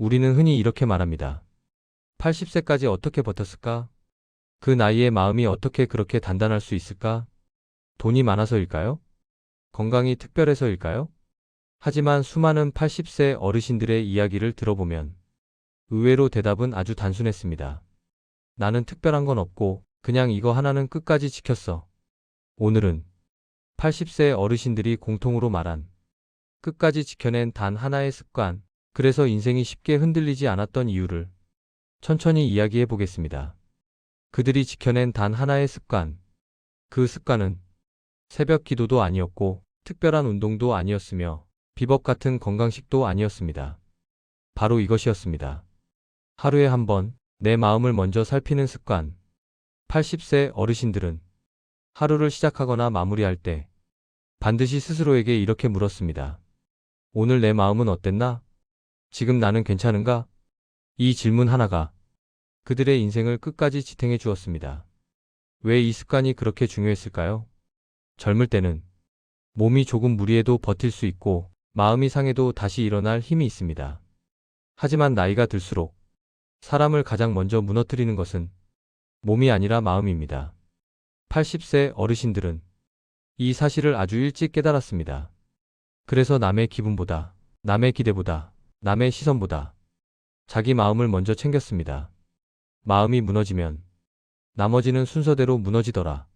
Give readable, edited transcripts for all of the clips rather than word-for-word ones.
우리는 흔히 이렇게 말합니다. 80세까지 어떻게 버텼을까? 그 나이에 마음이 어떻게 그렇게 단단할 수 있을까? 돈이 많아서일까요? 건강이 특별해서일까요? 하지만 수많은 80세 어르신들의 이야기를 들어보면 의외로 대답은 아주 단순했습니다. 나는 특별한 건 없고 그냥 이거 하나는 끝까지 지켰어. 오늘은 80세 어르신들이 공통으로 말한 끝까지 지켜낸 단 하나의 습관, 그래서 인생이 쉽게 흔들리지 않았던 이유를 천천히 이야기해 보겠습니다. 그들이 지켜낸 단 하나의 습관, 그 습관은 새벽 기도도 아니었고 특별한 운동도 아니었으며 비법 같은 건강식도 아니었습니다. 바로 이것이었습니다. 하루에 한 번 내 마음을 먼저 살피는 습관. 80세 어르신들은 하루를 시작하거나 마무리할 때 반드시 스스로에게 이렇게 물었습니다. 오늘 내 마음은 어땠나? 지금 나는 괜찮은가? 이 질문 하나가 그들의 인생을 끝까지 지탱해 주었습니다. 왜 이 습관이 그렇게 중요했을까요? 젊을 때는 몸이 조금 무리해도 버틸 수 있고 마음이 상해도 다시 일어날 힘이 있습니다. 하지만 나이가 들수록 사람을 가장 먼저 무너뜨리는 것은 몸이 아니라 마음입니다. 80세 어르신들은 이 사실을 아주 일찍 깨달았습니다. 그래서 남의 기분보다, 남의 기대보다, 남의 시선보다 자기 마음을 먼저 챙겼습니다. 마음이 무너지면 나머지는 순서대로 무너지더라.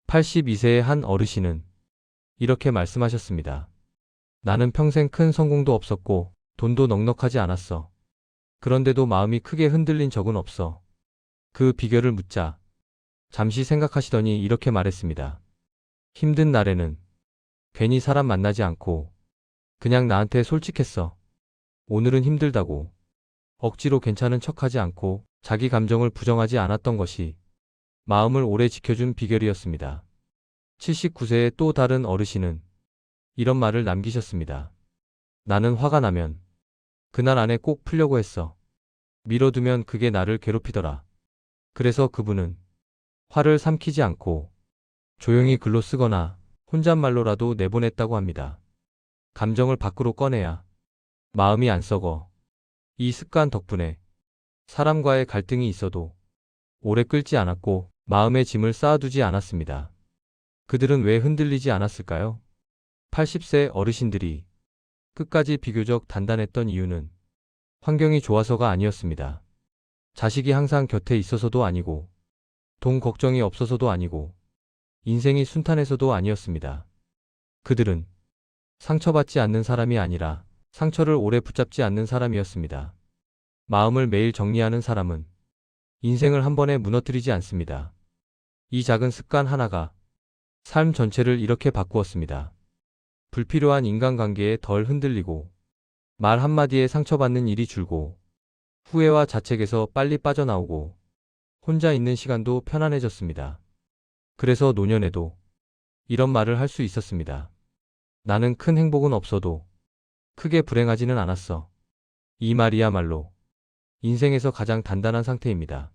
82세의 한 어르신은 이렇게 말씀하셨습니다. 나는 평생 큰 성공도 없었고 돈도 넉넉하지 않았어. 그런데도 마음이 크게 흔들린 적은 없어. 그 비결을 묻자 잠시 생각하시더니 이렇게 말했습니다. 힘든 날에는 괜히 사람 만나지 않고 그냥 나한테 솔직했어. 오늘은 힘들다고 억지로 괜찮은 척하지 않고 자기 감정을 부정하지 않았던 것이 마음을 오래 지켜준 비결이었습니다. 79세의 또 다른 어르신은 이런 말을 남기셨습니다. 나는 화가 나면 그날 안에 꼭 풀려고 했어. 미뤄두면 그게 나를 괴롭히더라. 그래서 그분은 화를 삼키지 않고 조용히 글로 쓰거나 혼잣말로라도 내보냈다고 합니다. 감정을 밖으로 꺼내야 마음이 안 썩어. 이 습관 덕분에 사람과의 갈등이 있어도 오래 끌지 않았고 마음의 짐을 쌓아두지 않았습니다. 그들은 왜 흔들리지 않았을까요? 80세 어르신들이 끝까지 비교적 단단했던 이유는 환경이 좋아서가 아니었습니다. 자식이 항상 곁에 있어서도 아니고 돈 걱정이 없어서도 아니고 인생이 순탄해서도 아니었습니다. 그들은 상처받지 않는 사람이 아니라 상처를 오래 붙잡지 않는 사람이었습니다. 마음을 매일 정리하는 사람은 인생을 한 번에 무너뜨리지 않습니다. 이 작은 습관 하나가 삶 전체를 이렇게 바꾸었습니다. 불필요한 인간관계에 덜 흔들리고 말 한마디에 상처받는 일이 줄고 후회와 자책에서 빨리 빠져나오고 혼자 있는 시간도 편안해졌습니다. 그래서 노년에도 이런 말을 할 수 있었습니다. 나는 큰 행복은 없어도 크게 불행하지는 않았어. 이 말이야말로 인생에서 가장 단단한 상태입니다.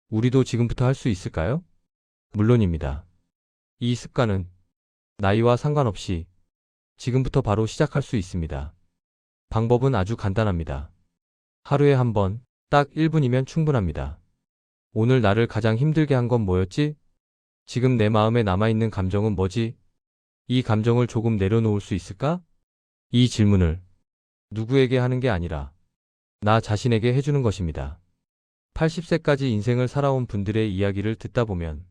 우리도 지금부터 할 수 있을까요? 물론입니다. 이 습관은 나이와 상관없이 지금부터 바로 시작할 수 있습니다. 방법은 아주 간단합니다. 하루에 한 번, 딱 1분이면 충분합니다. 오늘 나를 가장 힘들게 한 건 뭐였지? 지금 내 마음에 남아있는 감정은 뭐지? 이 감정을 조금 내려놓을 수 있을까? 이 질문을 누구에게 하는 게 아니라 나 자신에게 해주는 것입니다. 80세까지 인생을 살아온 분들의 이야기를 듣다 보면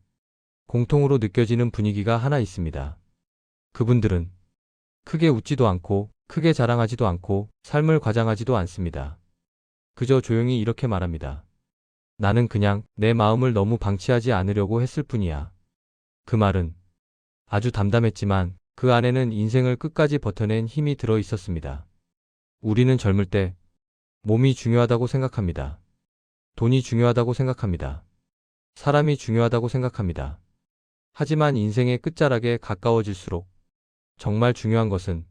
공통으로 느껴지는 분위기가 하나 있습니다. 그분들은 크게 웃지도 않고 크게 자랑하지도 않고 삶을 과장하지도 않습니다. 그저 조용히 이렇게 말합니다. 나는 그냥 내 마음을 너무 방치하지 않으려고 했을 뿐이야. 그 말은 아주 담담했지만 그 안에는 인생을 끝까지 버텨낸 힘이 들어 있었습니다. 우리는 젊을 때 몸이 중요하다고 생각합니다. 돈이 중요하다고 생각합니다. 사람이 중요하다고 생각합니다. 하지만 인생의 끝자락에 가까워질수록 정말 중요한 것은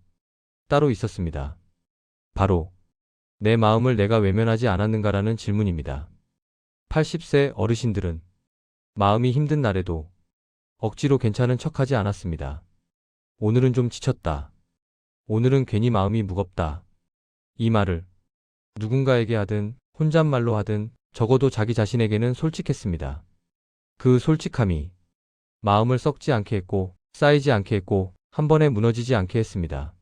따로 있었습니다. 바로 내 마음을 내가 외면하지 않았는가라는 질문입니다. 80세 어르신들은 마음이 힘든 날에도 억지로 괜찮은 척하지 않았습니다. 오늘은 좀 지쳤다. 오늘은 괜히 마음이 무겁다. 이 말을 누군가에게 하든 혼잣말로 하든 적어도 자기 자신에게는 솔직했습니다. 그 솔직함이 마음을 썩지 않게 했고 쌓이지 않게 했고 한 번에 무너지지 않게 했습니다.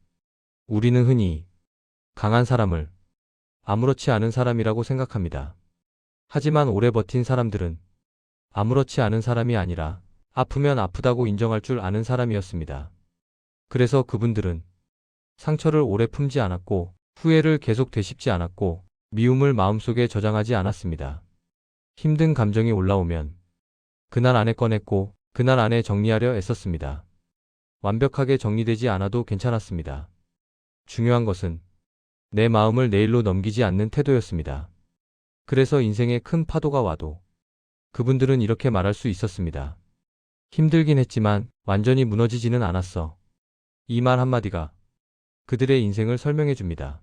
우리는 흔히 강한 사람을 아무렇지 않은 사람이라고 생각합니다. 하지만 오래 버틴 사람들은 아무렇지 않은 사람이 아니라 아프면 아프다고 인정할 줄 아는 사람이었습니다. 그래서 그분들은 상처를 오래 품지 않았고 후회를 계속 되씹지 않았고 미움을 마음속에 저장하지 않았습니다. 힘든 감정이 올라오면 그날 안에 꺼냈고 그날 안에 정리하려 애썼습니다. 완벽하게 정리되지 않아도 괜찮았습니다. 중요한 것은 내 마음을 내일로 넘기지 않는 태도였습니다. 그래서 인생에 큰 파도가 와도 그분들은 이렇게 말할 수 있었습니다. 힘들긴 했지만 완전히 무너지지는 않았어. 이 말 한마디가 그들의 인생을 설명해 줍니다.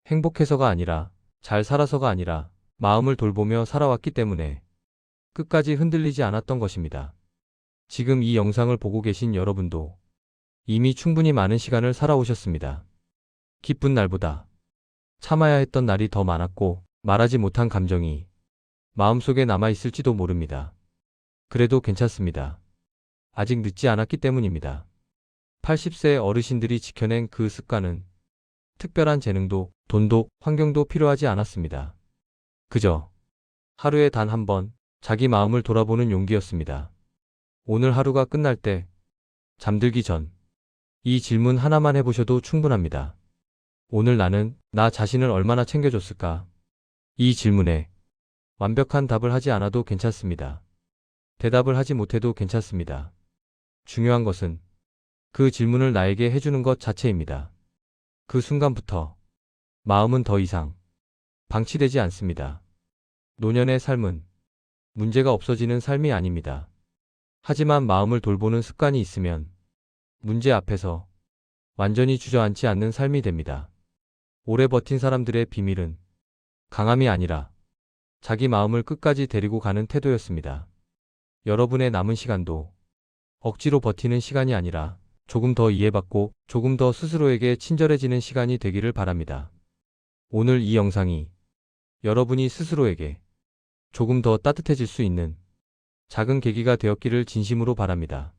행복해서가 아니라 잘 살아서가 아니라 마음을 돌보며 살아왔기 때문에 끝까지 흔들리지 않았던 것입니다. 지금 이 영상을 보고 계신 여러분도 이미 충분히 많은 시간을 살아오셨습니다. 기쁜 날보다 참아야 했던 날이 더 많았고 말하지 못한 감정이 마음속에 남아있을지도 모릅니다. 그래도 괜찮습니다. 아직 늦지 않았기 때문입니다. 80세 어르신들이 지켜낸 그 습관은 특별한 재능도 돈도 환경도 필요하지 않았습니다. 그저 하루에 단 한 번 자기 마음을 돌아보는 용기였습니다. 오늘 하루가 끝날 때 잠들기 전 이 질문 하나만 해보셔도 충분합니다. 오늘 나는 나 자신을 얼마나 챙겨줬을까? 이 질문에 완벽한 답을 하지 않아도 괜찮습니다. 대답을 하지 못해도 괜찮습니다. 중요한 것은 그 질문을 나에게 해주는 것 자체입니다. 그 순간부터 마음은 더 이상 방치되지 않습니다. 노년의 삶은 문제가 없어지는 삶이 아닙니다. 하지만 마음을 돌보는 습관이 있으면 문제 앞에서 완전히 주저앉지 않는 삶이 됩니다. 오래 버틴 사람들의 비밀은 강함이 아니라 자기 마음을 끝까지 데리고 가는 태도였습니다. 여러분의 남은 시간도 억지로 버티는 시간이 아니라 조금 더 이해받고 조금 더 스스로에게 친절해지는 시간이 되기를 바랍니다. 오늘 이 영상이 여러분이 스스로에게 조금 더 따뜻해질 수 있는 작은 계기가 되었기를 진심으로 바랍니다.